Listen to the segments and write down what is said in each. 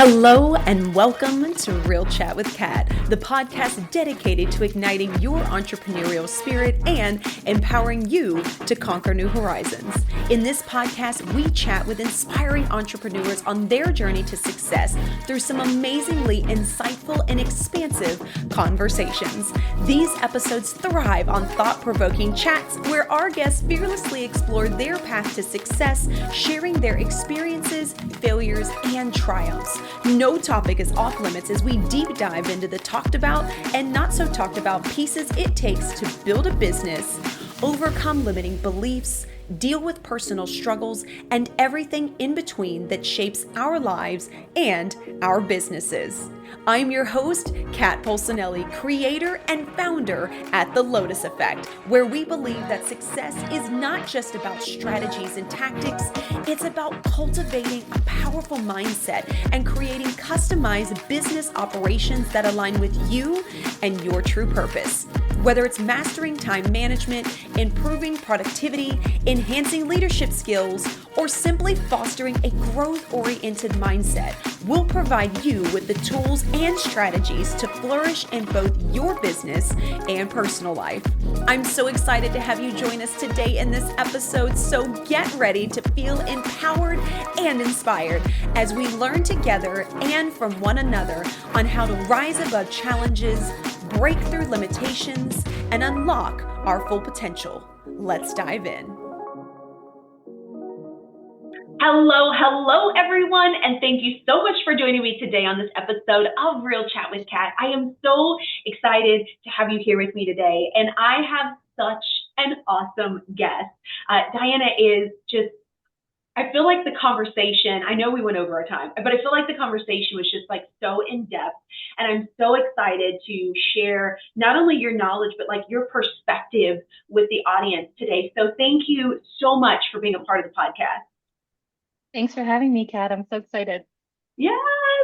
Hello and welcome to Real Chat with Kat, the podcast dedicated to igniting your entrepreneurial spirit and empowering you to conquer new horizons. In this podcast, we chat with inspiring entrepreneurs on their journey to success through some amazingly insightful and expansive conversations. These episodes thrive on thought-provoking chats where our guests fearlessly explore their path to success, sharing their experiences, failures, and triumphs. No topic is off limits as we deep dive into the talked about and not so talked about pieces it takes to build a business, overcome limiting beliefs, deal with personal struggles, and everything in between that shapes our lives and our businesses. I'm your host, Kat Polsinelli, creator and founder at The Lotus Effect, where we believe that success is not just about strategies and tactics, it's about cultivating a powerful mindset and creating customized business operations that align with you and your true purpose. Whether it's mastering time management, improving productivity, enhancing leadership skills, or simply fostering a growth-oriented mindset, we'll provide you with the tools and strategies to flourish in both your business and personal life. I'm so excited to have you join us today in this episode, so get ready to feel empowered and inspired as we learn together and from one another on how to rise above challenges, break through limitations, and unlock our full potential. Let's dive in. Hello, everyone, and thank you so much for joining me today on this episode of Real Chat with Kat. I am so excited to have you here with me today, and I have such an awesome guest. Diana is just, I feel like the conversation, I know we went over our time, but I feel like the conversation was just like so in depth, and I'm so excited to share not only your knowledge, but like your perspective with the audience today. So thank you so much for being a part of the podcast. Thanks for having me, Kat. I'm so excited. Yes,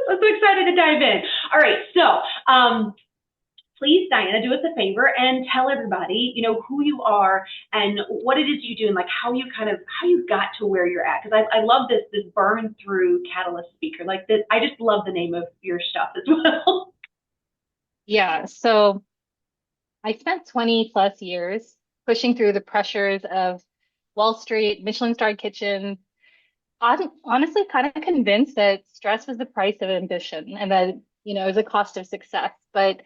I'm so excited to dive in. All right, so please, Diana, do us a favor and tell everybody, who you are and what it is you do and like how you got to where you're at. Because I love this burn through catalyst speaker. Like this, I just love the name of your stuff as well. Yeah, so I spent 20 plus years pushing through the pressures of Wall Street, Michelin Star kitchen, honestly kind of convinced that stress was the price of ambition and that, it was a cost of success. But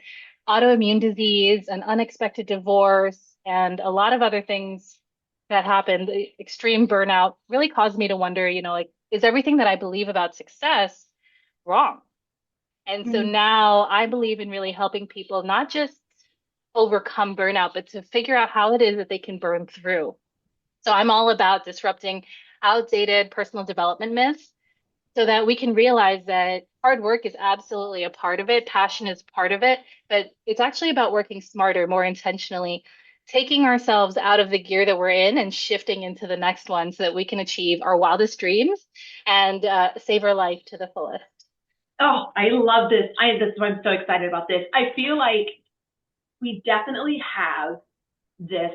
autoimmune disease, an unexpected divorce, and a lot of other things that happened, the extreme burnout really caused me to wonder, like, is everything that I believe about success wrong? And so now I believe in really helping people not just overcome burnout, but to figure out how it is that they can burn through. So I'm all about disrupting outdated personal development myths so that we can realize that hard work is absolutely a part of it, passion is part of it, but it's actually about working smarter, more intentionally, taking ourselves out of the gear that we're in and shifting into the next one so that we can achieve our wildest dreams and save our life to the fullest. Oh, I love this. I'm so excited about this. I feel like we definitely have this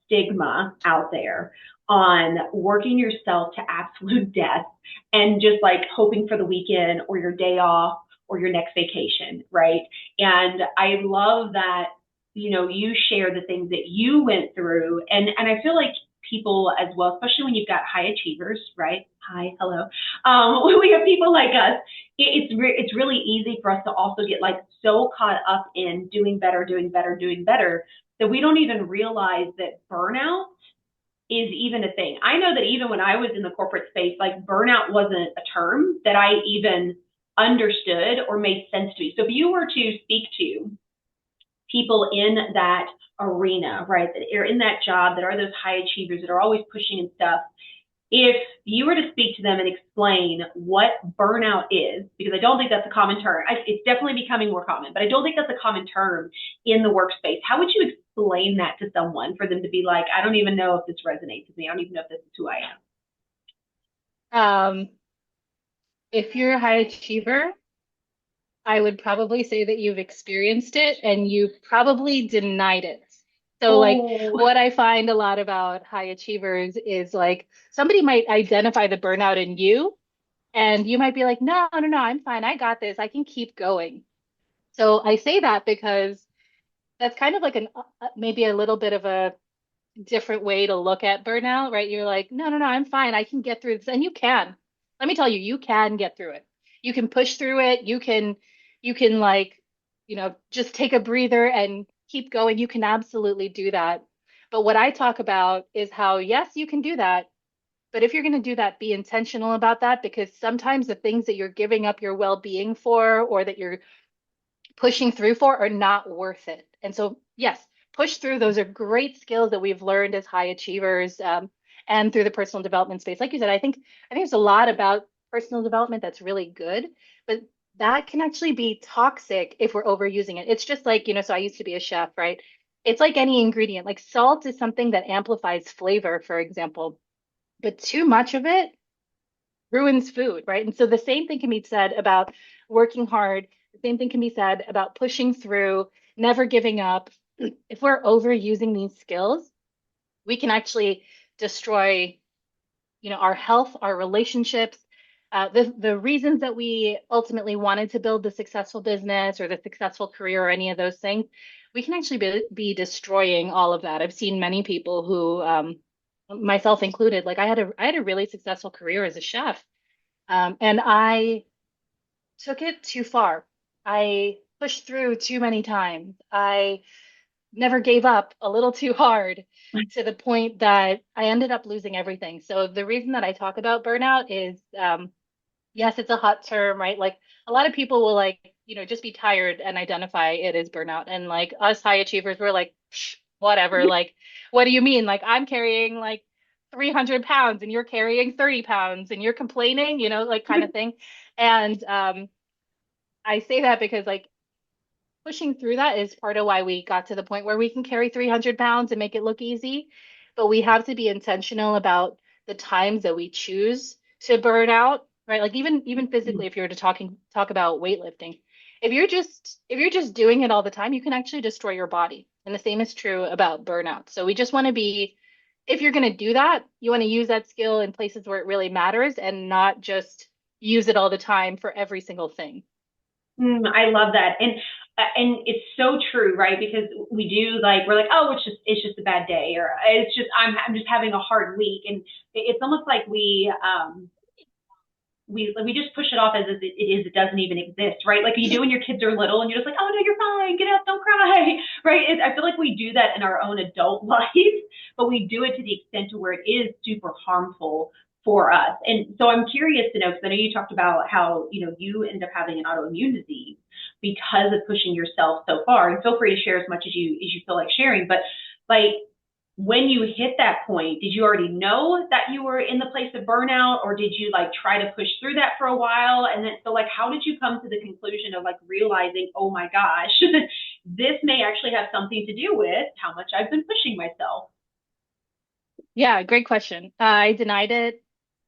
stigma out there on working yourself to absolute death and just like hoping for the weekend or your day off or your next vacation, right? And I love that, you share the things that you went through. And I feel like people as well, especially when you've got high achievers, right? Hi, hello. When we have people like us, it's really easy for us to also get like so caught up in doing better, that we don't even realize that burnout is even a thing. I know that even when I was in the corporate space, like burnout wasn't a term that I even understood or made sense to me. So if you were to speak to people in that arena, right, that are in that job, that are those high achievers, that are always pushing and stuff, if you were to speak to them and explain what burnout is, because I don't think that's a common term, it's definitely becoming more common, but I don't think that's a common term in the workspace. How would you explain that to someone for them to be like, I don't even know if this resonates with me. I don't even know if this is who I am. If you're a high achiever, I would probably say that you've experienced it and you've probably denied it. So like what I find a lot about high achievers is like somebody might identify the burnout in you, And you might be like, no, no, no, I'm fine. I got this. I can keep going. So I say that because that's kind of like maybe a little bit of a different way to look at burnout, right? You're like, no, no, no, I'm fine. I can get through this. And you can. Let me tell you, you can get through it. You can push through it. You can like, just take a breather and keep going. You can absolutely do that. But what I talk about is how, yes, you can do that. But if you're going to do that, be intentional about that because sometimes the things that you're giving up your well-being for or that you're pushing through for are not worth it. And so, yes, push through. Those are great skills that we've learned as high achievers, and through the personal development space. Like you said, I think there's a lot about personal development that's really good, but that can actually be toxic if we're overusing it. It's just like, so I used to be a chef, right? It's like any ingredient. Like salt is something that amplifies flavor, for example, but too much of it ruins food, right? And so the same thing can be said about working hard. The same thing can be said about pushing through, never giving up. If we're overusing these skills, we can actually destroy, our health, our relationships, the reasons that we ultimately wanted to build the successful business or the successful career or any of those things. We can actually be destroying all of that. I've seen many people who, myself included, like I had a really successful career as a chef, and I took it too far. I pushed through too many times. I never gave up a little too hard to the point that I ended up losing everything. So the reason that I talk about burnout is, yes, it's a hot term, right? Like a lot of people will like, just be tired and identify it as burnout. And like us high achievers, we're like, "Psh, whatever. Like, what do you mean? Like I'm carrying like 300 pounds and you're carrying 30 pounds and you're complaining, like kind of thing. And I say that because like pushing through that is part of why we got to the point where we can carry 300 pounds and make it look easy. But we have to be intentional about the times that we choose to burn out, right? Like even physically, if you were to talk about weightlifting, if you're just doing it all the time, you can actually destroy your body. And the same is true about burnout. So we just want to be, if you're going to do that, you want to use that skill in places where it really matters and not just use it all the time for every single thing. I love that, and it's so true, right? Because we do like we're like, oh, it's just a bad day, or it's just I'm just having a hard week, and it's almost like we just push it off as if it doesn't even exist, right? Like you do when your kids are little, and you're just like, oh no, you're fine, get up, don't cry, right? I feel like we do that in our own adult life, but we do it to the extent to where it is super harmful for us. And so I'm curious to know, because I know you talked about how you end up having an autoimmune disease because of pushing yourself so far. And feel free to share as much as you feel like sharing, but like when you hit that point, did you already know that you were in the place of burnout, or did you like try to push through that for a while? And then, so like, how did you come to the conclusion of like realizing, oh my gosh, this may actually have something to do with how much I've been pushing myself? Yeah, great question. I denied it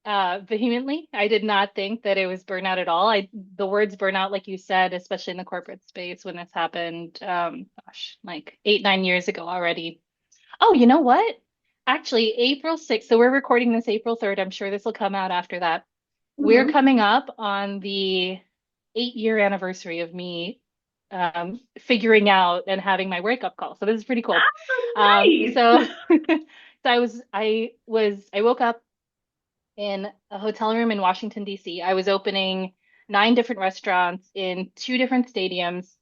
vehemently. I did not think that it was burnout at all. The words burnout, like you said, especially in the corporate space when this happened, gosh, like 8, 9 years ago already. Oh, you know what? Actually, April 6th. So we're recording this April 3rd. I'm sure this will come out after that. We're Mm-hmm. coming up on the 8-year anniversary of me figuring out and having my wake up call. So this is pretty cool. So Nice. so I woke up in a hotel room in Washington, D.C. I was opening 9 different restaurants in 2 different stadiums,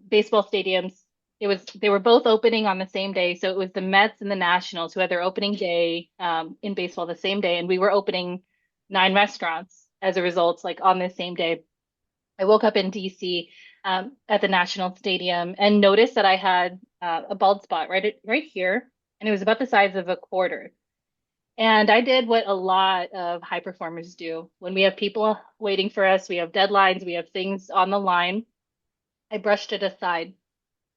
baseball stadiums. They were both opening on the same day. So it was the Mets and the Nationals who had their opening day in baseball the same day, and we were opening 9 restaurants as a result, like on the same day. I woke up in DC, at the National Stadium and noticed that I had a bald spot right here, and it was about the size of a quarter. And I did what a lot of high performers do. When we have people waiting for us, we have deadlines, we have things on the line. I brushed it aside.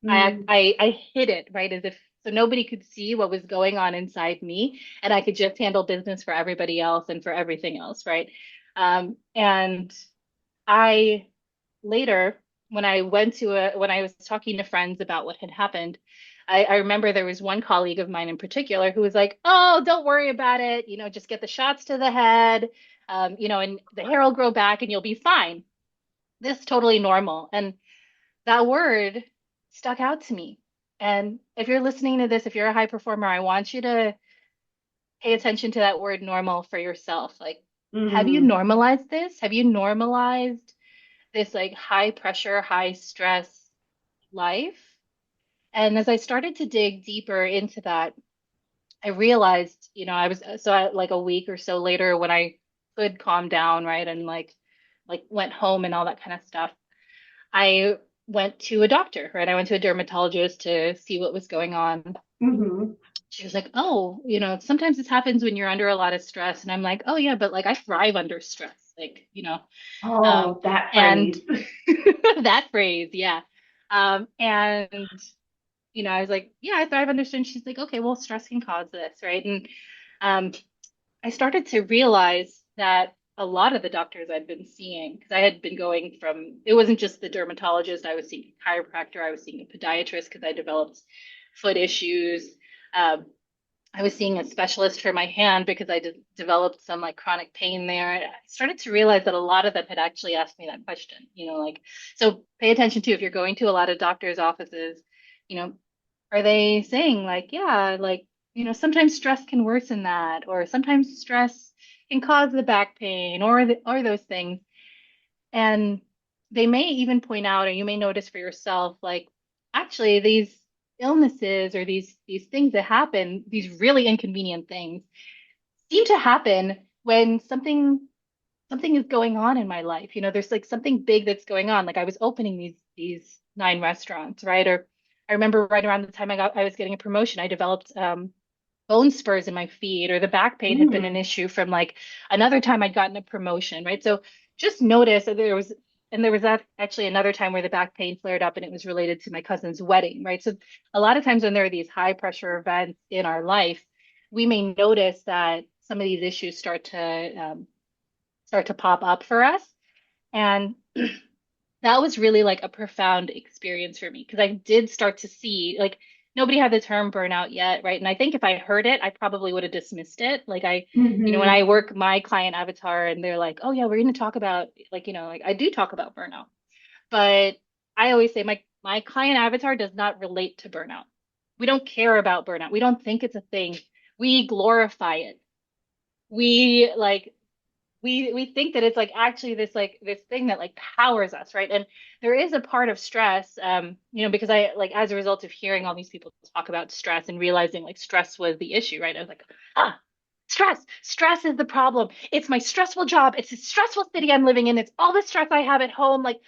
Mm. I hid it, right, as if so nobody could see what was going on inside me, and I could just handle business for everybody else and for everything else, right? And I later, when I was talking to friends about what had happened, I remember there was one colleague of mine in particular who was like, "Oh, don't worry about it. Just get the shots to the head, and the hair will grow back and you'll be fine. This is totally normal." And that word stuck out to me. And if you're listening to this, if you're a high performer, I want you to pay attention to that word normal for yourself. Like, have you Mm-hmm. normalized this? Have you normalized this like high pressure, high stress life? And as I started to dig deeper into that, I realized, I was like a week or so later when I could calm down, right? And like went home and all that kind of stuff. I went to a doctor, right? I went to a dermatologist to see what was going on. Mm-hmm. She was like, "Oh, sometimes this happens when you're under a lot of stress." And I'm like, "Oh yeah, but like I thrive under stress." Um, Oh, that and phrase. that phrase, yeah. And I was like, "Yeah, I thrive under stress." She's like, "Okay, well, stress can cause this, right?" And um, I started to realize that a lot of the doctors I'd been seeing, because I had been going from, it wasn't just the dermatologist, I was seeing a chiropractor, I was seeing a podiatrist because I developed foot issues. Um, I was seeing a specialist for my hand because I developed some like chronic pain there. I started to realize that a lot of them had actually asked me that question, so pay attention to if you're going to a lot of doctors' offices, you know, are they saying like, yeah, like, sometimes stress can worsen that, or sometimes stress can cause the back pain or those things. And they may even point out, or you may notice for yourself, like, actually, these illnesses or these things that happen, these really inconvenient things, seem to happen when something is going on in my life. There's like something big that's going on. Like I was opening these 9 restaurants, right? Or I remember right around the time I was getting a promotion, I developed bone spurs in my feet, or the back pain had been an Mm. issue from like another time I'd gotten a promotion, right? So just notice that there was that actually another time where the back pain flared up and it was related to my cousin's wedding, right? So a lot of times when there are these high pressure events in our life, we may notice that some of these issues start to pop up for us. And that was really like a profound experience for me because I did start to see like nobody had the term burnout yet, right? And I think if I heard it, I probably would have dismissed it. Like when Mm-hmm. I work my client avatar and they're like, "Oh yeah, we're going to talk about like I do talk about burnout." But I always say my client avatar does not relate to burnout. We don't care about burnout. We don't think it's a thing. We glorify it. We like we think that it's like actually this thing that like powers us, right? And there is a part of stress, because I like as a result of hearing all these people talk about stress and realizing like stress was the issue, right? I was like, stress is the problem. It's my stressful job. It's a stressful city I'm living in. It's all the stress I have at home. Like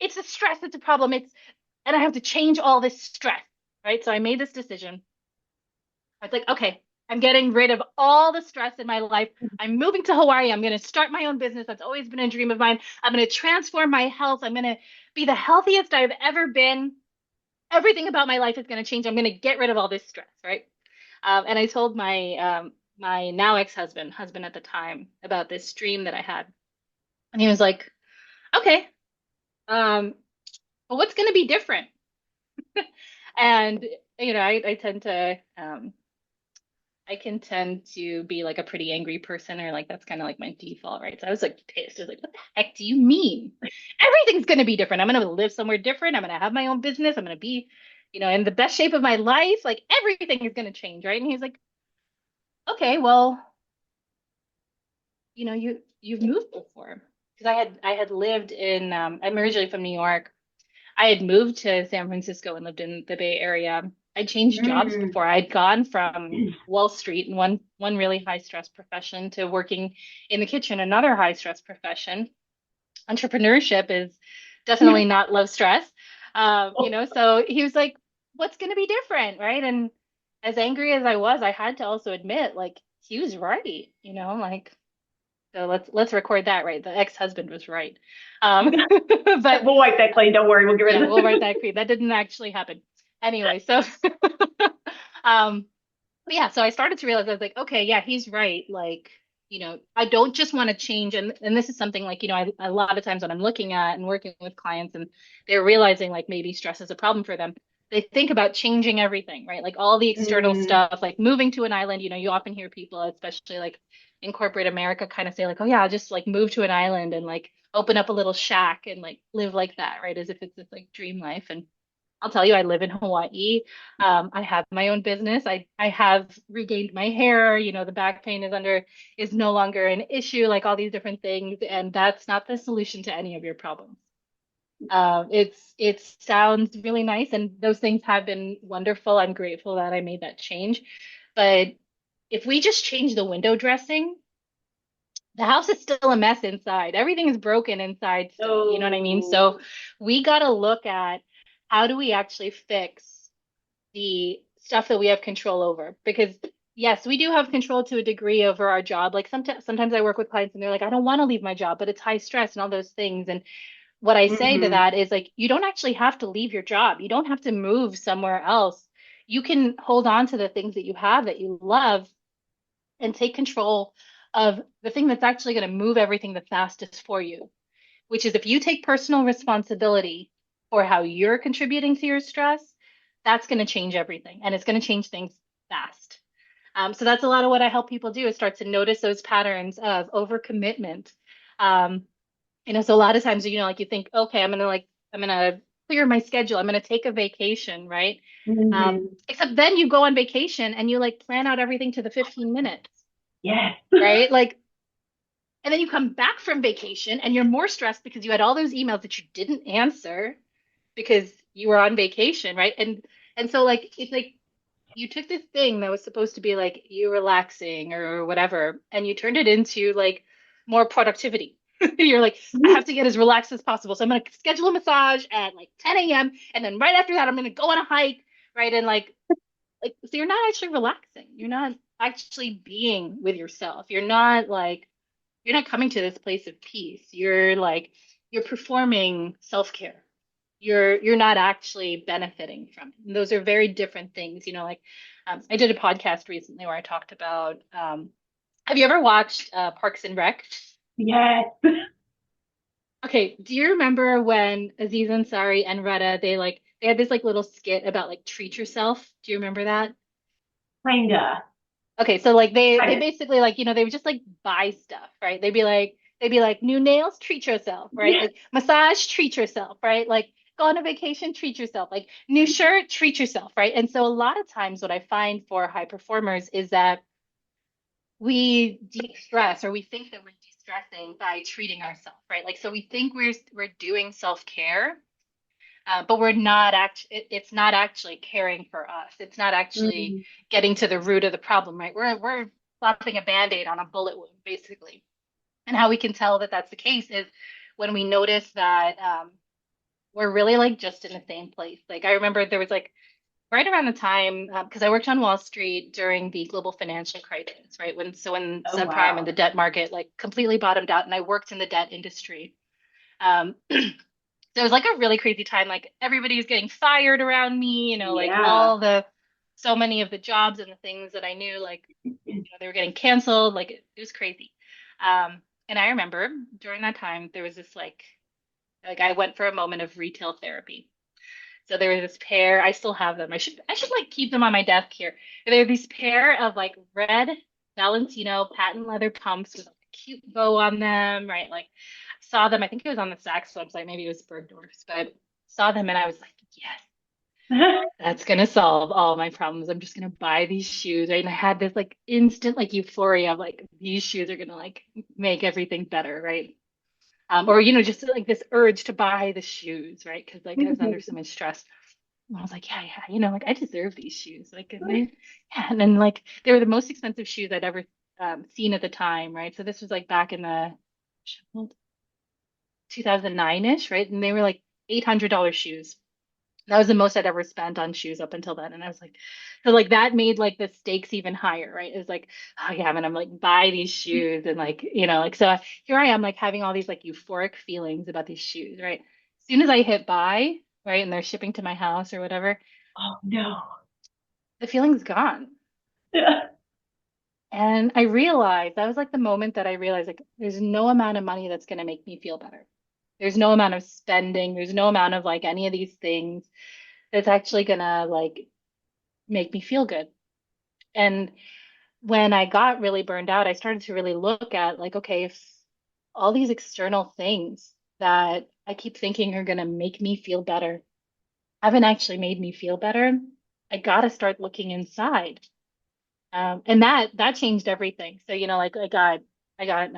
it's the stress that's a problem. And I have to change all this stress, right? So I made this decision. I was like, okay, I'm getting rid of all the stress in my life. I'm moving to Hawaii. I'm going to start my own business. That's always been a dream of mine. I'm going to transform my health. I'm going to be the healthiest I've ever been. Everything about my life is going to change. I'm going to get rid of all this stress, right? And I told my now husband at the time, about this dream that I had, and he was like, "Okay, um, well, what's going to be different?" And I tend to I can tend to be like a pretty angry person, or like that's kind of like my default, right? So I was like pissed. I was like, what the heck do you mean? Everything's going to be different. I'm going to live somewhere different. I'm going to have my own business. I'm going to be, in the best shape of my life. Like everything is going to change, right? And he's like, okay, well, you've moved before. Because I had lived in I'm originally from New York. I had moved to San Francisco and lived in the Bay Area. I changed jobs Mm. before. I'd gone from Wall Street in one really high stress profession to working in the kitchen, another high stress profession. Entrepreneurship is definitely not low stress. So he was like, "What's going to be different?" Right? And as angry as I was, I had to also admit, like, he was right. Like, so let's record that, right? The ex-husband was right. But We'll wipe that clean. Don't worry. We'll get rid yeah, of we'll write it. that creed. That didn't actually happen. Anyway, so um but yeah, so I started to realize I was like, okay, yeah, he's right. Like, I don't just want to change, and this is something like, a lot of times when I'm looking at and working with clients and they're realizing like maybe stress is a problem for them, they think about changing everything, right? Like all the external Mm, stuff, like moving to an island, you often hear people, especially like in corporate America, kind of say like, oh yeah, I'll just like move to an island and like open up a little shack and like live like that, right? As if it's this like dream life. And I'll tell you, I live in Hawaii. I have my own business. I have regained my hair. The back pain is no longer an issue, like all these different things. And that's not the solution to any of your problems. It sounds really nice, and those things have been wonderful. I'm grateful that I made that change. But if we just change the window dressing, the house is still a mess inside. Everything is broken inside still. You know what I mean? oh, So we got to look at how do we actually fix the stuff that we have control over? Because yes, we do have control to a degree over our job. Like sometimes I work with clients and they're like, I don't want to leave my job, but it's high stress and all those things. And what I say to hmm that is like, you don't actually have to leave your job. You don't have to move somewhere else. You can hold on to the things that you have that you love and take control of the thing that's actually going to move everything the fastest for you, which is if you take personal responsibility for how you're contributing to your stress, that's going to change everything and it's going to change things fast. So that's a lot of what I help people do is start to notice those patterns of overcommitment. Um, so a lot of times, like you think, okay, I'm gonna clear my schedule. I'm gonna take a vacation, right? hmm Except then you go on vacation and you like plan out everything to the 15 minutes, Yes. right? Like, and then you come back from vacation and you're more stressed because you had all those emails that you didn't answer because you were on vacation, right? And so like it's like you took this thing that was supposed to be like you relaxing or whatever, and you turned it into like more productivity. You're like, I have to get as relaxed as possible. So I'm going to schedule a massage at like 10 a.m. And then right after that, I'm going to go on a hike, right? And so you're not actually relaxing. You're not actually being with yourself. You're not coming to this place of peace. You're performing self-care. You're not actually benefiting from it. And those are very different things. I did a podcast recently where I talked about have you ever watched Parks and Rec? Yes. Okay, do you remember when Aziz Ansari and Retta they had this like little skit about like treat yourself? Do you remember that? Kinda. Okay, so like they Kind of. basically like they would just like buy stuff, right? They'd be like new nails, treat yourself, right? Yes. Like massage, treat yourself, right? Like go on a vacation, treat yourself. Like new shirt, treat yourself, right? And so a lot of times what I find for high performers is that we de-stress or we think that we're de-stressing by treating ourselves, right? Like so we think we're doing self-care, but we're not it's not actually caring for us. It's not actually Mm, getting to the root of the problem, right? We're slapping a band-aid on a bullet wound, basically. And how we can tell that that's the case is when we notice that we're really like just in the same place. Like I remember there was like right around the time because I worked on Wall Street during the global financial crisis, right? When oh subprime and wow. the debt market like completely bottomed out, and I worked in the debt industry. So it was like a really crazy time. Like everybody was getting fired around me, like Yeah. so many of the jobs and the things that I knew, like, they were getting canceled. Like it was crazy. And I remember during that time, there was this like I went for a moment of retail therapy. So there was this pair, I still have them. I should like keep them on my desk here. There were these pair of like red Valentino patent leather pumps with like, a cute bow on them, right? Like saw them, I think it was on the Saks website, maybe it was Bergdorf's, but saw them and I was like, yes, that's gonna solve all my problems. I'm just gonna buy these shoes, right? And I had this like instant like euphoria of like these shoes are gonna like make everything better, right? Or just like this urge to buy the shoes, right? Because like I was under so much stress. And I was like, yeah, yeah, like I deserve these shoes. Like, yeah. And then like they were the most expensive shoes I'd ever seen at the time, right? So this was like back in the 2009-ish, right? And they were like $800 shoes. That was the most I'd ever spent on shoes up until then. And I was like, so like that made like the stakes even higher, right? It was like, oh yeah, I'm gonna like buy these shoes and like, like so here I am like having all these like euphoric feelings about these shoes, right? As soon as I hit buy, right, and they're shipping to my house or whatever, Oh no. the feeling's gone. Yeah. And I realized that was like the moment that I realized like there's no amount of money that's gonna make me feel better. There's no amount of spending, there's no amount of like any of these things that's actually gonna like make me feel good. And when I got really burned out, I started to really look at like, okay, if all these external things that I keep thinking are gonna make me feel better haven't actually made me feel better, I gotta start looking inside. And that changed everything. So, like I got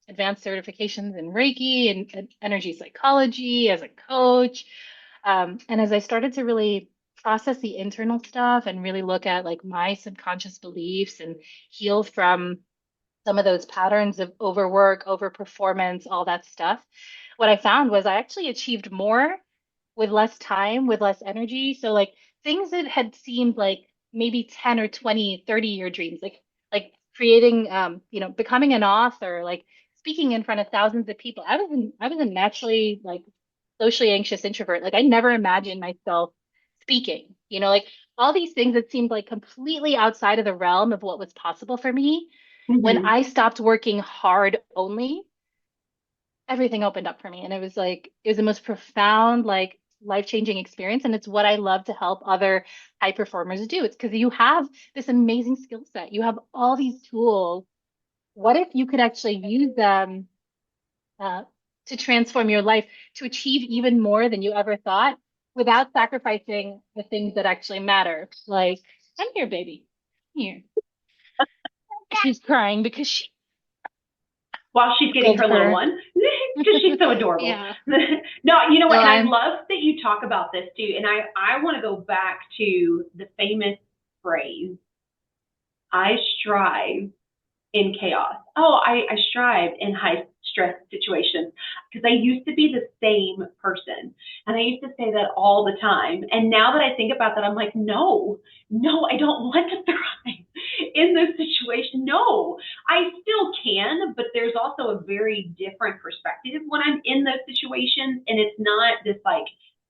advanced certifications in Reiki and energy psychology as a coach. And as I started to really process the internal stuff and really look at like my subconscious beliefs and heal from some of those patterns of overwork, overperformance, all that stuff, what I found was I actually achieved more with less time, with less energy. So like things that had seemed like maybe 10 or 20, 30-year dreams, like creating becoming an author, like speaking in front of thousands of people. I was a naturally like socially anxious introvert. Like I never imagined myself speaking, like all these things that seemed like completely outside of the realm of what was possible for me. When Mm-hmm. I stopped working hard only, everything opened up for me. And it was the most profound, like life-changing experience. And it's what I love to help other high performers do. It's because you have this amazing skill set. You have all these tools. What if you could actually use them uh, to transform your life, to achieve even more than you ever thought without sacrificing the things that actually matter? Like, come here, baby. Come here. She's crying because she While she's getting killed her little her. one, because she's so adorable. Yeah. No, you know what? Well, And I I'm love that you talk about this too. And I want to go back to the famous phrase, I strive in chaos. Oh, I strive in high stress situations because I used to be the same person. And I used to say that all the time. And now that I think about that, I'm like, no, no, I don't want to thrive in those situations. No, I still can, but there's also a very different perspective when I'm in those situations. And it's not this like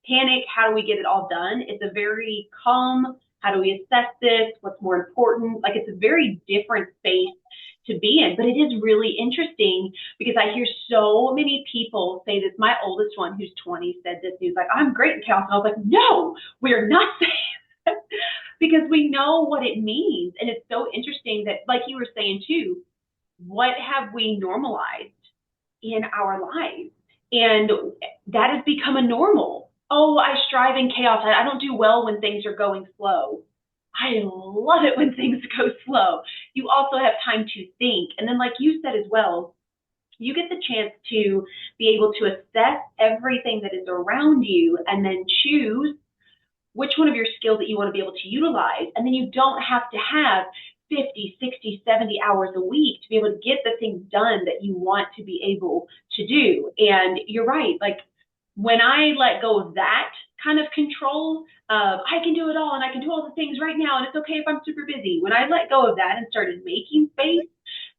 panic, how do we get it all done? It's a very calm, how do we assess this? What's more important? Like it's a very different space to be in. But it is really interesting because I hear so many people say this. My oldest one, who's 20, said this. He was like, I'm great in chaos. And I was like, no, we're not saying that because we know what it means. And it's so interesting that, like you were saying too, what have we normalized in our lives? And that has become a normal. Oh, I strive in chaos. I don't do well when things are going slow. I love it when things go slow. You also have time to think. And then, like you said as well, you get the chance to be able to assess everything that is around you and then choose which one of your skills that you want to be able to utilize. And then you don't have to have 50, 60, 70 hours a week to be able to get the things done that you want to be able to do. And you're right. Like when I let go of that kind of control of I can do it all and I can do all the things right now and it's okay if I'm super busy. When I let go of that and started making space,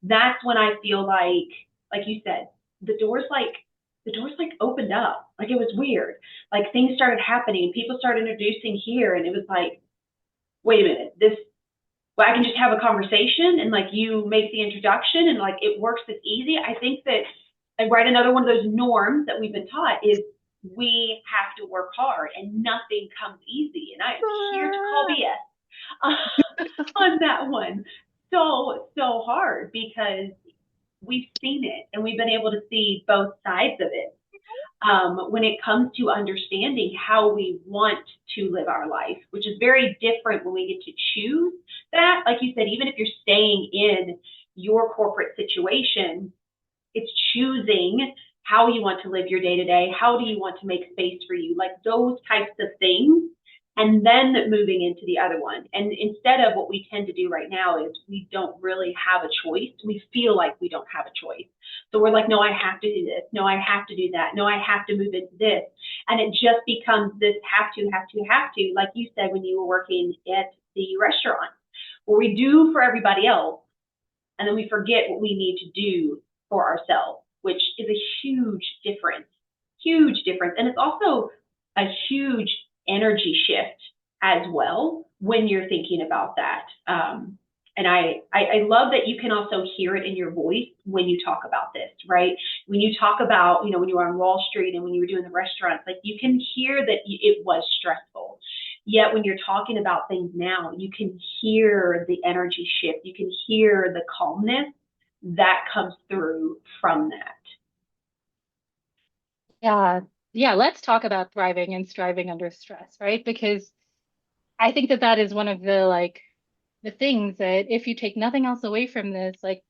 that's when I feel like you said, the doors like the doors like opened up. Like it was weird. Like things started happening. People started introducing here and it was like, wait a minute, this well, I can just have a conversation and like you make the introduction and like it works this easy. I think that and right another one of those norms that we've been taught is we have to work hard and nothing comes easy. And I am here to call BS on that one. So hard because we've seen it and we've been able to see both sides of it. When it comes to understanding how we want to live our life, which is very different when we get to choose that. Like you said, even if you're staying in your corporate situation, it's choosing how you want to live your day to day. How do you want to make space for you? Like those types of things. And then moving into the other one. And instead of what we tend to do right now is we don't really have a choice. We feel like we don't have a choice. So we're like, no, I have to do this. No, I have to do that. No, I have to move into this. And it just becomes this have to, have to, have to, like you said when you were working at the restaurant, where we do for everybody else, and then we forget what we need to do for ourselves, which is a huge difference. Huge difference. And it's also a huge energy shift as well when you're thinking about that. And I love that you can also hear it in your voice when you talk about this, right? When you talk about, when you were on Wall Street and when you were doing the restaurants, like you can hear that it was stressful. Yet when you're talking about things now, you can hear the energy shift. You can hear the calmness that comes through from that. Yeah. Yeah, let's talk about thriving and striving under stress, right? Because I think that that is one of the the things that if you take nothing else away from this, like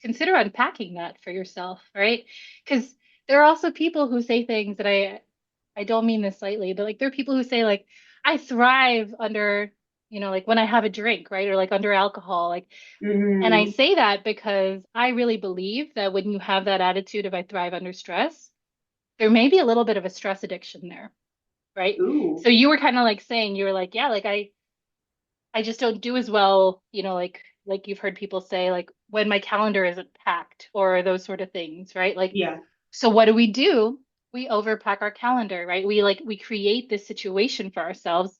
consider unpacking that for yourself, right? Because there are also people who say things that I don't mean this lightly, but like there are people who say like I thrive under, like when I have a drink, right? Or like under alcohol, like and I Mm-hmm. say that because I really believe that when you have that attitude of I thrive under stress, there may be a little bit of a stress addiction there, right? Ooh. So you were kind of like saying you were like, yeah, like I just don't do as well, like you've heard people say, like when my calendar isn't packed or those sort of things, right? Like, Yeah. so what do? We overpack our calendar, right? We create this situation for ourselves.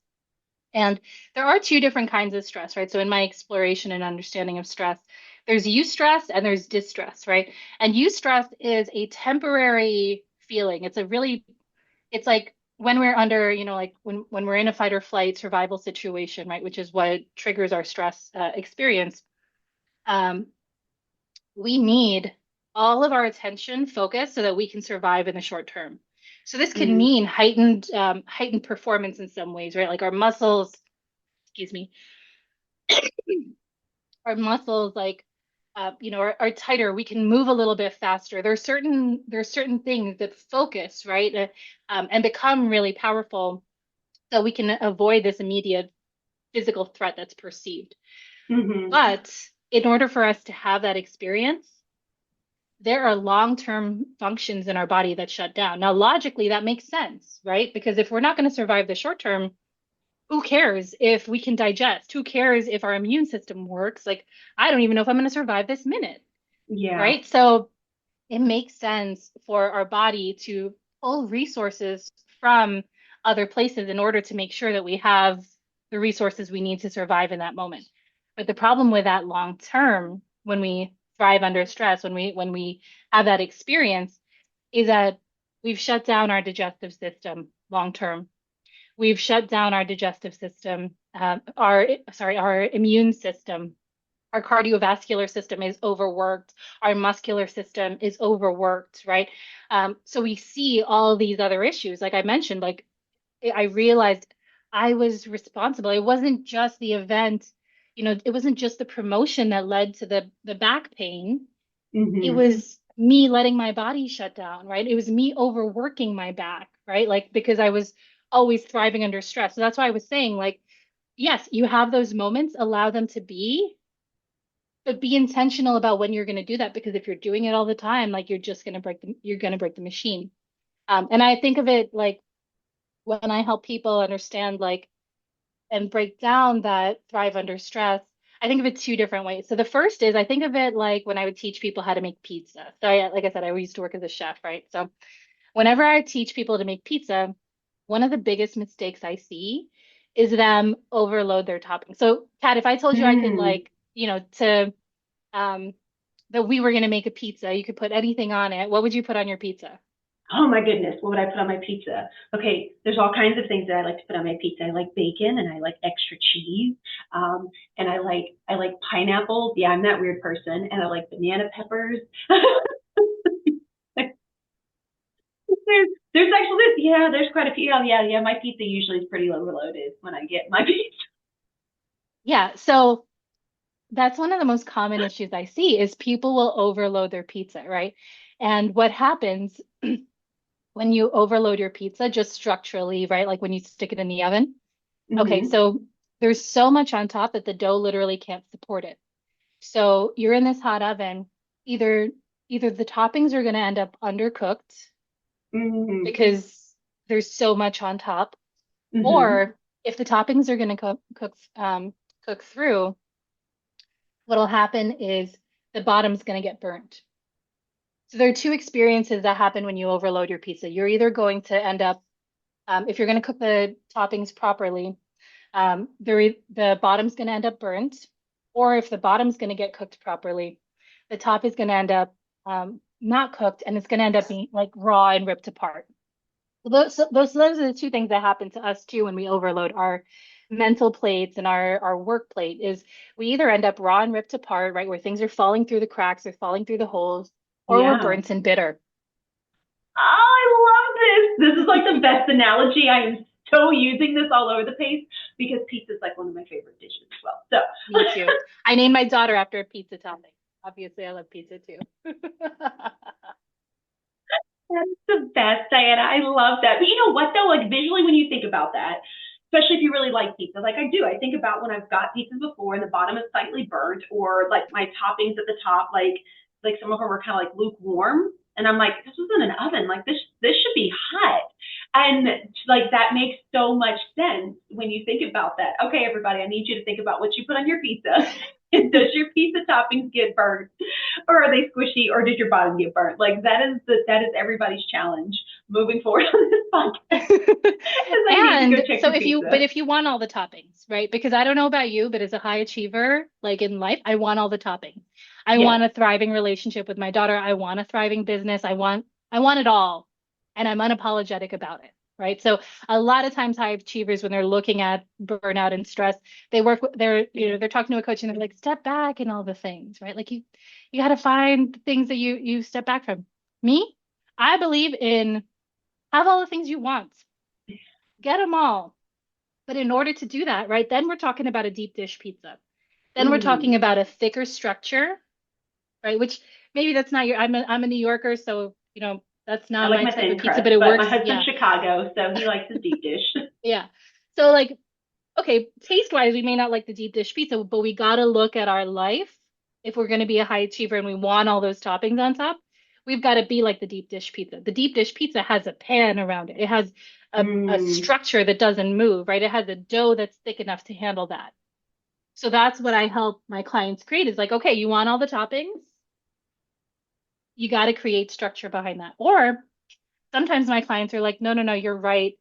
And there are two different kinds of stress, right? So in my exploration and understanding of stress, there's eustress and there's distress, right? And eustress is a temporary feeling. It's like when we're under, like when we're in a fight or flight survival situation, right, which is what triggers our stress experience. Um, we need all of our attention focused so that we can survive in the short term. So this can Mm-hmm. mean heightened performance in some ways, right? Like our muscles, excuse me, our muscles are tighter. We can move a little bit faster. There's certain things that focus, right, and become really powerful so we can avoid this immediate physical threat that's perceived. Mm-hmm. But in order for us to have that experience, there are long-term functions in our body that shut down. Now, logically, that makes sense, right? Because if we're not going to survive the short term, who cares if we can digest? Who cares if our immune system works? Like, I don't even know if I'm going to survive this minute, Yeah. right? So it makes sense for our body to pull resources from other places in order to make sure that we have the resources we need to survive in that moment. But the problem with that long term, when we thrive under stress, when we have that experience, is that we've shut down our digestive system long term. We've shut down our digestive system, our immune system, our cardiovascular system is overworked, our muscular system is overworked, right? So we see all these other issues. Like I mentioned, like I realized I was responsible. It wasn't just the event, it wasn't just the promotion that led to the back pain. It Mm-hmm. was me letting my body shut down, right? It was me overworking my back, right? Like because I was always thriving under stress. So that's why I was saying, like, yes, you have those moments, allow them to be, but be intentional about when you're going to do that because if you're doing it all the time, like you're going to break the machine. And I think of it like when I help people understand like and break down that thrive under stress, I think of it two different ways. So the first is I think of it like when I would teach people how to make pizza. So like I said, I used to work as a chef, right? So whenever I teach people to make pizza, one of the biggest mistakes I see is them overload their toppings. So Kat, if I told you I could Mm. like, to um, that we were going to make a pizza. You could put anything on it. What would you put on your pizza? Oh my goodness, what would I put on my pizza? Okay, there's all kinds of things that I like to put on my pizza. I like bacon and I like extra cheese. Um, and I like pineapple. Yeah, I'm that weird person. And I like banana peppers. there's actually yeah, there's quite a few. Oh, yeah, yeah. My pizza usually is pretty overloaded when I get my pizza. Yeah, so that's one of the most common issues I see is people will overload their pizza, right? And what happens when you overload your pizza just structurally, right? Like when you stick it in the oven. Okay, Mm-hmm. so there's so much on top that the dough literally can't support it. So you're in this hot oven, either either the toppings are going to end up undercooked Mm-hmm. because there's so much on top. Mm-hmm. Or if the toppings are going to cook through, what'll happen is the bottom's going to get burnt. So there are two experiences that happen when you overload your pizza. You're either going to end up, if you're going to cook the toppings properly, the bottom's going to end up burnt, or if the bottom's going to get cooked properly, the top is going to end up not cooked, and it's going to end up being like raw and ripped apart. Those are the two things that happen to us too when we overload our mental plates and our work plate is we either end up raw and ripped apart, right, where things are falling through the cracks or falling through the holes, or we're Yeah. burnt and bitter. Oh, I love this. This is like the best analogy. I am so using this all over the place because pizza is like one of my favorite dishes as well. So Me too. I named my daughter after a pizza topping. Obviously, I love pizza too. that's the best, Diana. I love that. But you know what though? Like visually when you think about that, especially if you really like pizza, like I do, I think about when I've got pizzas before and the bottom is slightly burnt or like my toppings at the top, like some of them are kind of like lukewarm. And I'm like, this was in an oven. Like this should be hot. And like that makes so much sense when you think about that. Okay, everybody, I need you to think about what you put on your pizza. Does your pizza toppings get burnt? Or are they squishy or did your bottom get burnt? Like that is everybody's challenge moving forward on this podcast. Is I need to And go check so your but pizza. if you want all the toppings, right? Because I don't know about you, but as a high achiever, like in life, I want all the toppings. I Yes. want a thriving relationship with my daughter. I want a thriving business. I want it all. And I'm unapologetic about it. Right. So a lot of times high achievers, when they're looking at burnout and stress, they're talking to a coach and they're like, step back and all the things, right? Like you got to find things that you step back from. Me, I believe in have all the things you want, get them all. But in order to do that, right, then we're talking about a deep dish pizza. Then we're talking Ooh. about a thicker structure, right? Which maybe that's not I'm a New Yorker, so that's I not like my my type of thin pizza, crust, but it but my works. husband's Yeah. Chicago, so he likes his deep dish. Yeah. So like, okay, taste wise, we may not like the deep dish pizza, but we gotta look at our life. If we're gonna be a high achiever and we want all those toppings on top, we've got to be like the deep dish pizza. The deep dish pizza has a pan around it. It has a Mm. structure that doesn't move, right? It has a dough that's thick enough to handle that. So that's what I help my clients create is like, okay, you want all the toppings? You got to create structure behind that. Or sometimes my clients are like, no, no, no, you're right.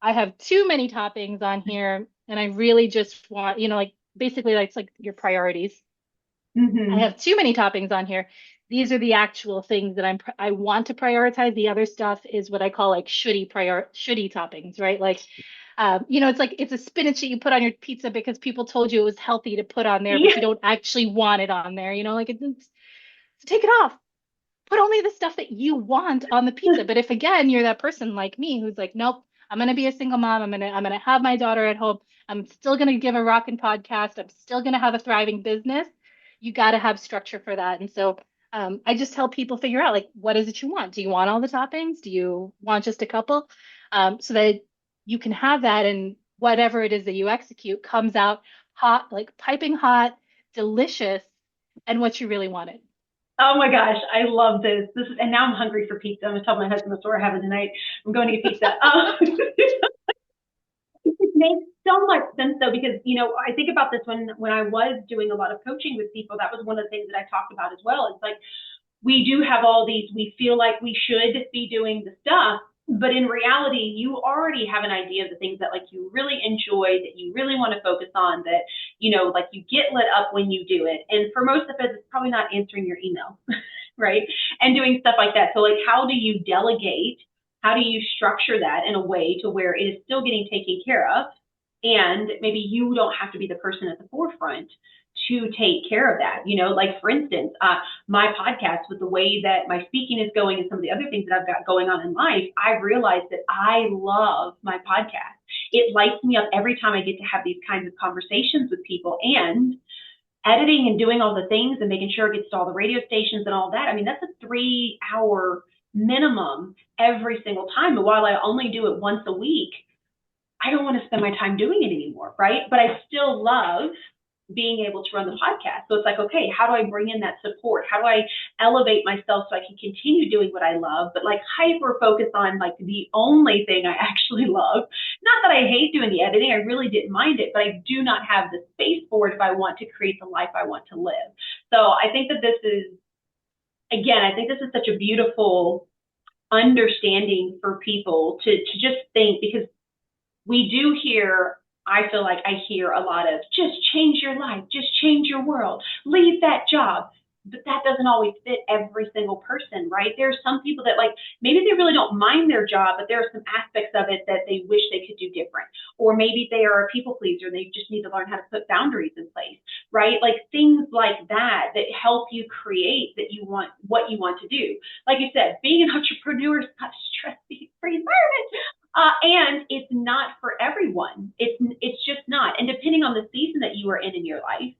I have too many toppings on here and I really just want, like basically that's like your priorities. I Mm-hmm. have too many toppings on here. These are the actual things that I want to prioritize. The other stuff is what I call like shitty toppings, right? Like, it's like it's a spinach that you put on your pizza because people told you it was healthy to put on there, but Yeah. you don't actually want it on there. Like so take it off. Put only the stuff that you want on the pizza. But if again you're that person like me who's like, nope, I'm gonna be a single mom. I'm gonna have my daughter at home. I'm still gonna give a rockin' podcast. I'm still gonna have a thriving business. You got to have structure for that. And so I just help people figure out like what is it you want? Do you want all the toppings? Do you want just a couple? So that you can have that and whatever it is that you execute comes out hot, like piping hot, delicious, and what you really wanted. Oh my gosh, I love this. And now I'm hungry for pizza. I'm gonna tell my husband the story we're having tonight. I'm going to get pizza. It makes so much sense though, because I think about this when I was doing a lot of coaching with people. That was one of the things that I talked about as well. It's like we do have all these, we feel like we should be doing the stuff, but in reality, you already have an idea of the things that like you really enjoy, that you really want to focus on, that, like you get lit up when you do it. And for most of us, it's probably not answering your email, right? And doing stuff like that. So like, how do you delegate? How do you structure that in a way to where it is still getting taken care of? And maybe you don't have to be the person at the forefront to take care of that. Like for instance, my podcast with the way that my speaking is going and some of the other things that I've got going on in life, I've realized that I love my podcast. It lights me up every time I get to have these kinds of conversations with people, and editing and doing all the things and making sure it gets to all the radio stations and all that. I mean, that's a 3 hour minimum every single time. And while I only do it once a week, I don't want to spend my time doing it anymore, right? But I still love being able to run the podcast. So it's like, okay, how do I bring in that support? How do I elevate myself so I can continue doing what I love, but like hyper focus on like the only thing I actually love? Not that I hate doing the editing, I really didn't mind it, but I do not have the space for it if I want to create the life I want to live. So I think that I think this is such a beautiful understanding for people to just think, because we do hear, I feel like I hear a lot of just change your life, just change your world, leave that job. but that doesn't always fit every single person, right? There are some people that like maybe they really don't mind their job, but there are some aspects of it that they wish they could do different. Or maybe they are a people pleaser and they just need to learn how to put boundaries in place, right? Like things like that that help you create that you want what you want to do. Like you said, being an entrepreneur is not a stress-free environment. And it's not for everyone. It's just not. And depending on the season that you are in your life,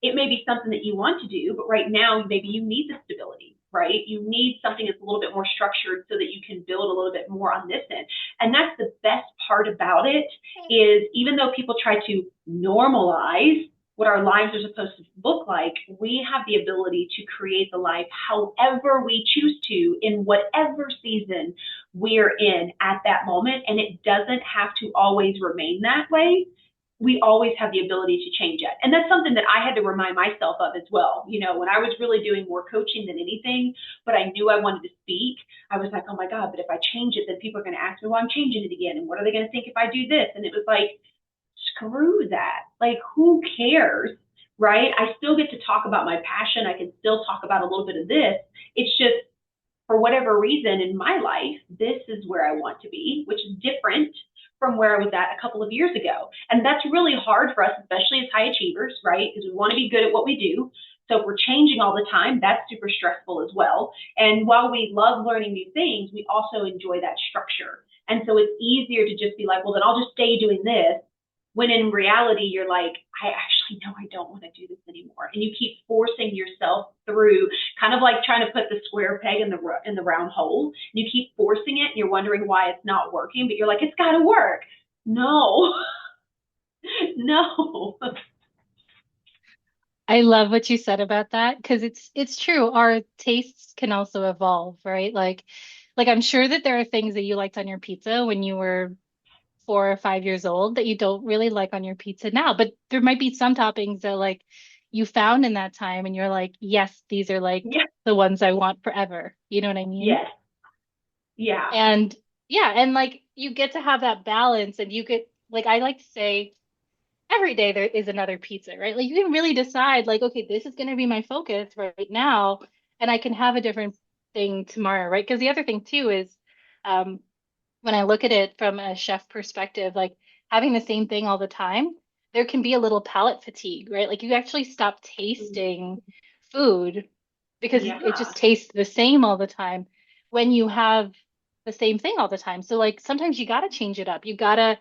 it may be something that you want to do, but right now maybe you need the stability, right? You need something that's a little bit more structured so that you can build a little bit more on this end. And that's the best part about it is even though people try to normalize what our lives are supposed to look like, we have the ability to create the life however we choose to in whatever season we're in at that moment. And it doesn't have to always remain that way. We always have the ability to change it. And that's something that I had to remind myself of as well. You know, when I was really doing more coaching than anything, but I knew I wanted to speak, I was like, oh my God, but if I change it, then people are going to ask me, well, I'm changing it again. And what are they going to think if I do this? And it was like, screw that. Like, who cares? Right? I still get to talk about my passion. I can still talk about a little bit of this. It's just for whatever reason in my life, this is where I want to be, which is different from where I was at a couple of years ago. And that's really hard for us, especially as high achievers, right? Because we want to be good at what we do. So if we're changing all the time, that's super stressful as well. And while we love learning new things, we also enjoy that structure. And so it's easier to just be like, well, then I'll just stay doing this. When in reality, you're like, I actually know I don't want to do this anymore. And you keep forcing yourself through, kind of like trying to put the square peg in the round hole. And you keep forcing it and you're wondering why it's not working, but you're like, it's got to work. No, no. I love what you said about that because it's true. Our tastes can also evolve, right? Like I'm sure that there are things that you liked on your pizza when you were 4 or 5 years old that you don't really like on your pizza now. But there might be some toppings that like you found in that time and you're like, yes, these are like Yes, the ones I want forever. You know what I mean? yes, yeah, And yeah, and like you get to have that balance and you get like I like to say every day there is another pizza, right? Like you can really decide like, okay, this is going to be my focus right now, and I can have a different thing tomorrow, right? Because the other thing too is um when I look at it from a chef perspective, like having the same thing all the time, there can be a little palate fatigue, right? Like you actually stop tasting food because it yeah. just tastes the same all the time when you have the same thing all the time. So like sometimes you got to change it up. You got to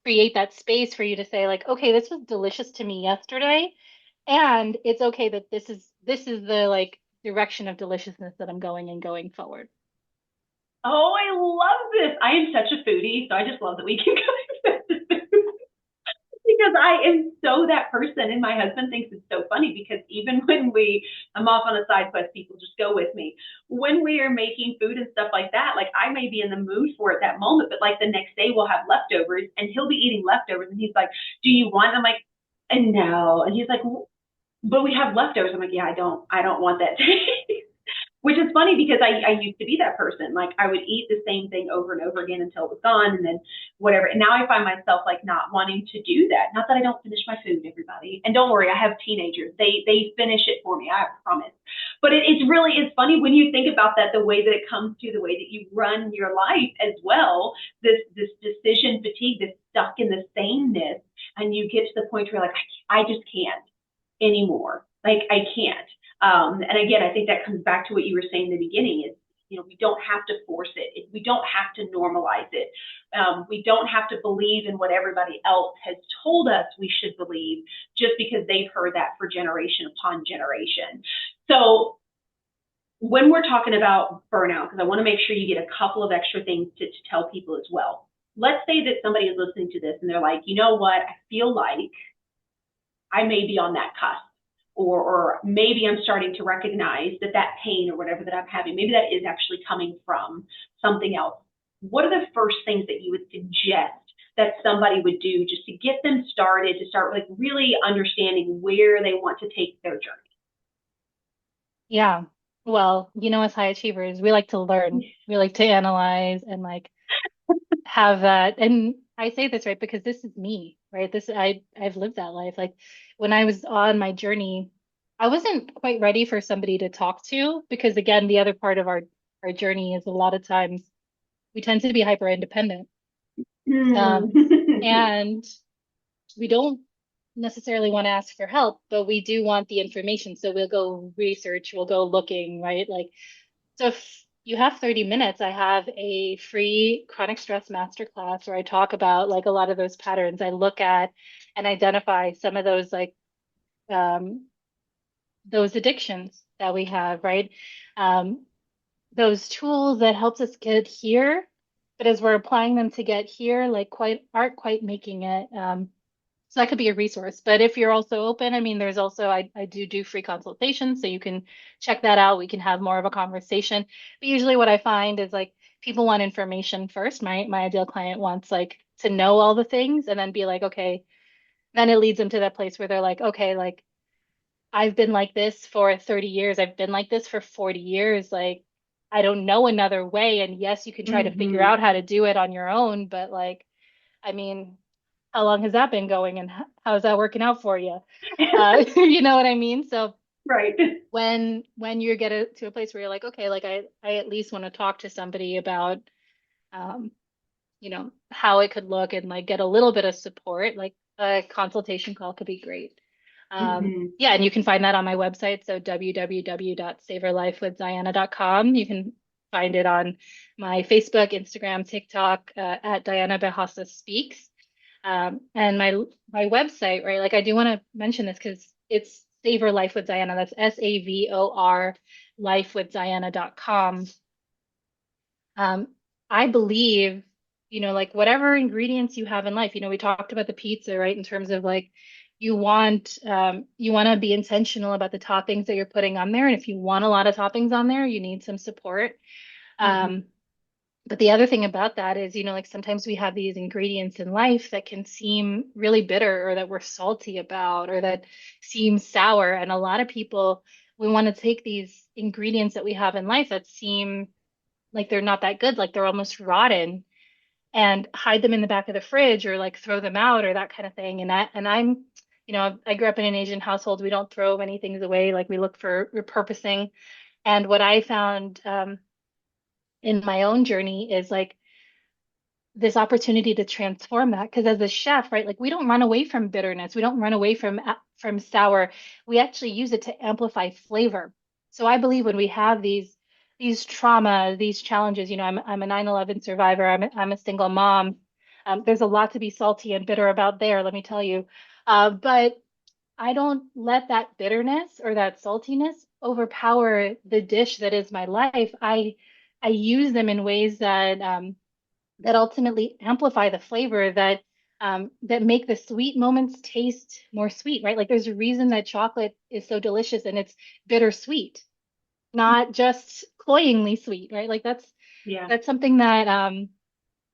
create that space for you to say like, okay, this was delicious to me yesterday, and it's okay that this is the like direction of deliciousness that I'm going forward. Oh, I love this. I am such a foodie, so I just love that we can go because I am so that person. And my husband thinks it's so funny because even when I'm off on a side quest, people just go with me. When we are making food and stuff like that, like I may be in the mood for it that moment, but like the next day we'll have leftovers and he'll be eating leftovers and he's like, do you want? I'm like, and no. And he's like, but we have leftovers. I'm like, yeah, I don't want that. Which is funny because I used to be that person. Like I would eat the same thing over and over again until it was gone and then whatever. And now I find myself like not wanting to do that. Not that I don't finish my food, everybody. And don't worry, I have teenagers. They finish it for me, I promise. But it's funny when you think about that, the way that it comes to the way that you run your life as well, this decision fatigue, this stuck in the sameness, and you get to the point where you're like, I just can't anymore. Like I can't. And again, I think that comes back to what you were saying in the beginning is, we don't have to force it. We don't have to normalize it. We don't have to believe in what everybody else has told us we should believe just because they've heard that for generation upon generation. So when we're talking about burnout, because I want to make sure you get a couple of extra things to tell people as well. Let's say that somebody is listening to this and they're like, you know what, I feel like I may be on that cusp. Or maybe I'm starting to recognize that pain or whatever that I'm having, maybe that is actually coming from something else. What are the first things that you would suggest that somebody would do just to get them started, to start like really understanding where they want to take their journey? Yeah. Well, as high achievers, we like to learn, we like to analyze and like have that. And I say this right because this is me, right? I've lived that life. Like when I was on my journey I wasn't quite ready for somebody to talk to because again, the other part of our journey is a lot of times we tend to be hyper independent. Um, Mm. and we don't necessarily want to ask for help, but we do want the information. So we'll go research, we'll go looking, right? Like, so if you have 30 minutes, I have a free chronic stress masterclass where I talk about like a lot of those patterns. I look at and identify some of um, those addictions that we have, right? Um, those tools that helps us get here, but as we're applying them to get here, like quite aren't quite making it. So that could be a resource. But if you're also open, I mean, there's also I do free consultations, so you can check that out. We can have more of a conversation. But usually what I find is like people want information first. My ideal client wants like to know all the things and then be like, okay, then it leads them to that place where they're like, okay, like I've been like this for 30 years. I've been like this for 40 years. Like I don't know another way. And yes, you can try to figure Hmm. out how to do it on your own, but like, I mean, how long has that been going and how's that working out for you? You know what I mean? So Right. when you get to a place where you're like, okay, like I at least want to talk to somebody about um, how it could look and like get a little bit of support, like a consultation call could be great. Hmm. Yeah, and you can find that on my website, so www.saveyourlifewithdiana.com. You can find it on my Facebook, Instagram, TikTok at Diana Bejasa Speaks. And my website, right? Like I do want to mention this because it's Save Your Life with Diana. That's SAVOR lifewithdiana.com. Um, I believe, like whatever ingredients you have in life, we talked about the pizza, right? In terms of like you want to be intentional about the toppings that you're putting on there. And if you want a lot of toppings on there, you need some support. Hmm. Um, but the other thing about that is, like sometimes we have these ingredients in life that can seem really bitter or that we're salty about or that seem sour. And a lot of people, we want to take these ingredients that we have in life that seem like they're not that good, like they're almost rotten, and hide them in the back of the fridge or like throw them out or that kind of thing. I grew up in an Asian household. We don't throw many things away. Like we look for repurposing. And what I found in my own journey is like this opportunity to transform that. Because as a chef, right, like we don't run away from bitterness. We don't run away from sour. We actually use it to amplify flavor. So I believe when we have these trauma, these challenges, I'm a 9/11 survivor. I'm a single mom. There's a lot to be salty and bitter about there, let me tell you. But I don't let that bitterness or that saltiness overpower the dish that is my life. I use them in ways that ultimately amplify the flavor that make the sweet moments taste more sweet, right? Like there's a reason that chocolate is so delicious and it's bittersweet, not just cloyingly sweet, right? Like Yeah. that's something that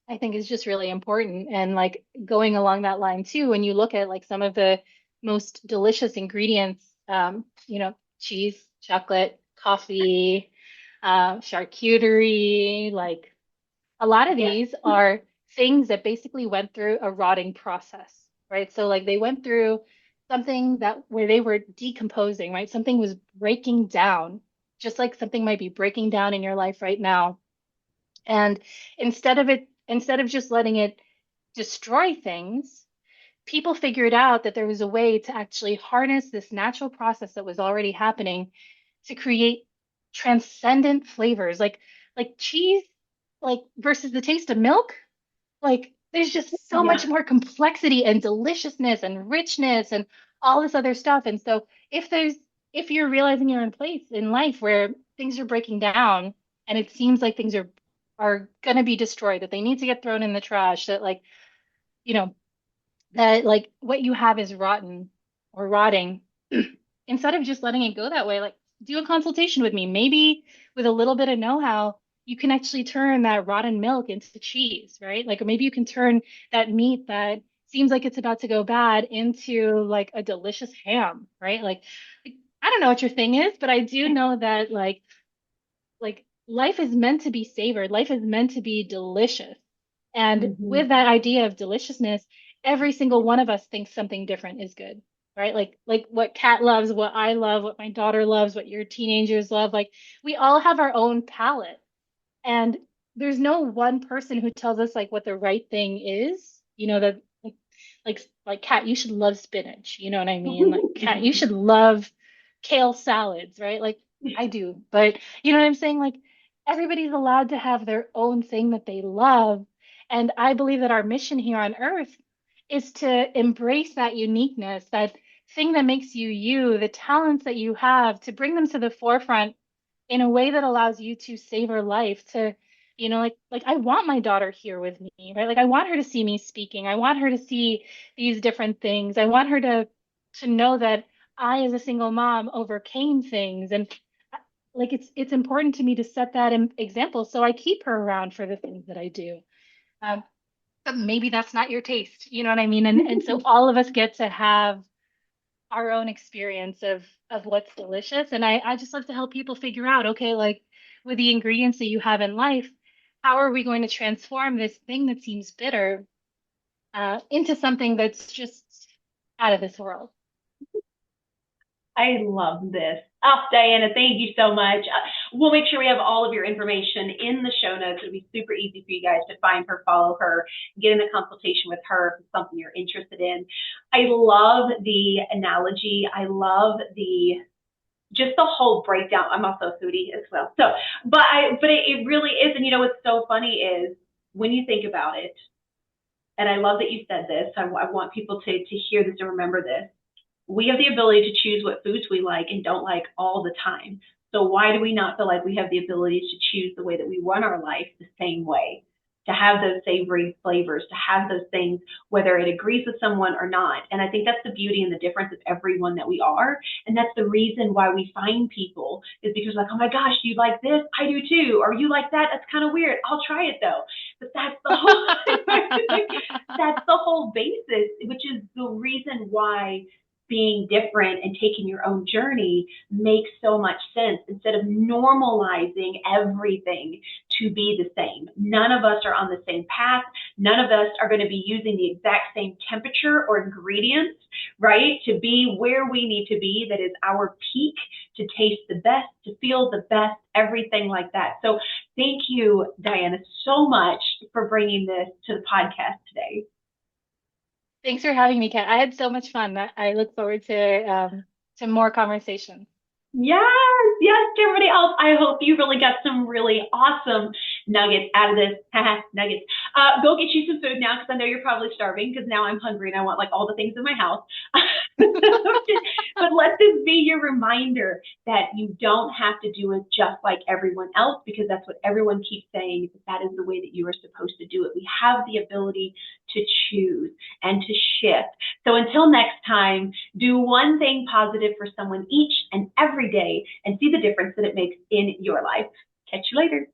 I think is just really important. And like going along that line too, when you look at like some of the most delicious ingredients, cheese, chocolate, coffee, charcuterie, like a lot of Yeah. these are things that basically went through a rotting process, right? So like they went through something that where they were decomposing, right? Something was breaking down, just like something might be breaking down in your life right now. And instead of just letting it destroy things, people figured out that there was a way to actually harness this natural process that was already happening to create transcendent flavors like cheese like versus the taste of milk. Like there's just so Yeah. much more complexity and deliciousness and richness and all this other stuff. And so if you're realizing you're in a place in life where things are breaking down and it seems like things are going to be destroyed, that they need to get thrown in the trash, that like, you know, that like what you have is rotten or rotting, instead of just letting it go that way, like do a consultation with me. Maybe with a little bit of know-how, you can actually turn that rotten milk into cheese, right? Like, or maybe you can turn that meat that seems like it's about to go bad into like a delicious ham, right? Like I don't know what your thing is, but I do know that like life is meant to be savored. Life is meant to be delicious. And Hmm. with that idea of deliciousness, every single one of us thinks something different is good. right? Like what Kat loves, what I love, what my daughter loves, what your teenagers love. Like we all have our own palette. And there's no one person who tells us like what the right thing is. That like Kat, you should love spinach. You know what I mean? Like Kat, you should love kale salads, right? Like I do. But you know what I'm saying? Like everybody's allowed to have their own thing that they love. And I believe that our mission here on earth is to embrace that uniqueness, that thing that makes you you, the talents that you have, to bring them to the forefront in a way that allows you to savor life, to like I want my daughter here with me, right? Like I want her to see me speaking. I want her to see these different things. I want her to know that I, as a single mom, overcame things. And like it's important to me to set that example, so I keep her around for the things that I do. But maybe that's not your taste, you know what I mean? And so all of us get to have our own experience of what's delicious. And I just love to help people figure out, okay, like with the ingredients that you have in life, how are we going to transform this thing that seems bitter into something that's just out of this world? I love this. Oh, Diana, thank you so much. We'll make sure we have all of your information in the show notes. It'll be super easy for you guys to find her, follow her, get in a consultation with her if it's something you're interested in. I love the analogy. I love just the whole breakdown. I'm also a foodie as well. So, but it really is. And what's so funny is when you think about it, and I love that you said this. I want people to hear this and remember this. We have the ability to choose what foods we like and don't like all the time. So why do we not feel like we have the ability to choose the way that we run our life the same way? To have those savory flavors, to have those things, whether it agrees with someone or not. And I think that's the beauty and the difference of everyone that we are. And that's the reason why we find people, is because like, oh my gosh, you like this? I do too. Or you like that? That's kind of weird. I'll try it though. But that's the whole, that's the whole basis, which is the reason why being different and taking your own journey makes so much sense, instead of normalizing everything to be the same. None of us are on the same path. None of us are going to be using the exact same temperature or ingredients, right? To be where we need to be, that is our peak, to taste the best, to feel the best, everything like that. So thank you, Diana, so much for bringing this to the podcast today. Thanks for having me, Kat. I had so much fun. I look forward to more conversations. Yes, to everybody else. I hope you really got some really awesome nuggets out of this. Nuggets. Go get you some food now, because I know you're probably starving, because now I'm hungry and I want like all the things in my house. But let this be your reminder that you don't have to do it just like everyone else, because that's what everyone keeps saying, that is the way that you are supposed to do it. We have the ability to choose and to shift. So until next time, do one thing positive for someone each and every day, and see the difference that it makes in your life. Catch you later.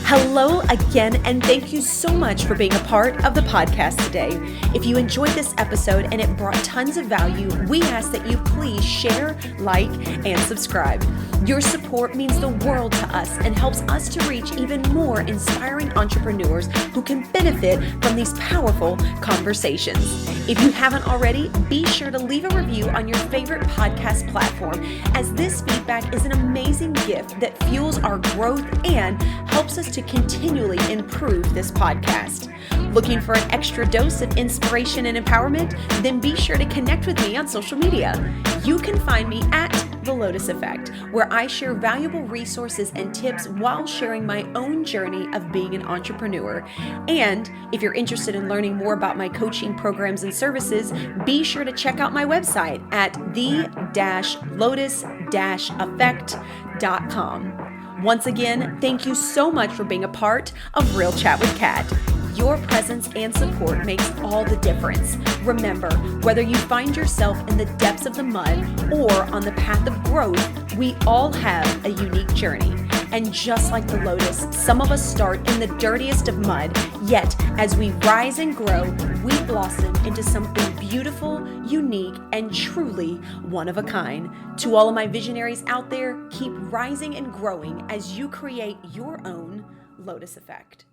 Hello again, and thank you so much for being a part of the podcast today. If you enjoyed this episode and it brought tons of value, we ask that you please share, like, and subscribe. Your support means the world to us and helps us to reach even more inspiring entrepreneurs who can benefit from these powerful conversations. If you haven't already, be sure to leave a review on your favorite podcast platform, as this feedback is an amazing gift that fuels our growth and helps us to continually improve this podcast. Looking for an extra dose of inspiration and empowerment? Then be sure to connect with me on social media. You can find me at The Lotus Effect, where I share valuable resources and tips while sharing my own journey of being an entrepreneur. And if you're interested in learning more about my coaching programs and services, be sure to check out my website at the-lotus-effect.com. Once again, thank you so much for being a part of Real Chat with Kat. Your presence and support makes all the difference. Remember, whether you find yourself in the depths of the mud or on the path of growth, we all have a unique journey. And just like the lotus, some of us start in the dirtiest of mud Yet, as we rise and grow, we blossom into something beautiful, unique, and truly one of a kind. To all of my visionaries out there, keep rising and growing as you create your own Lotus effect.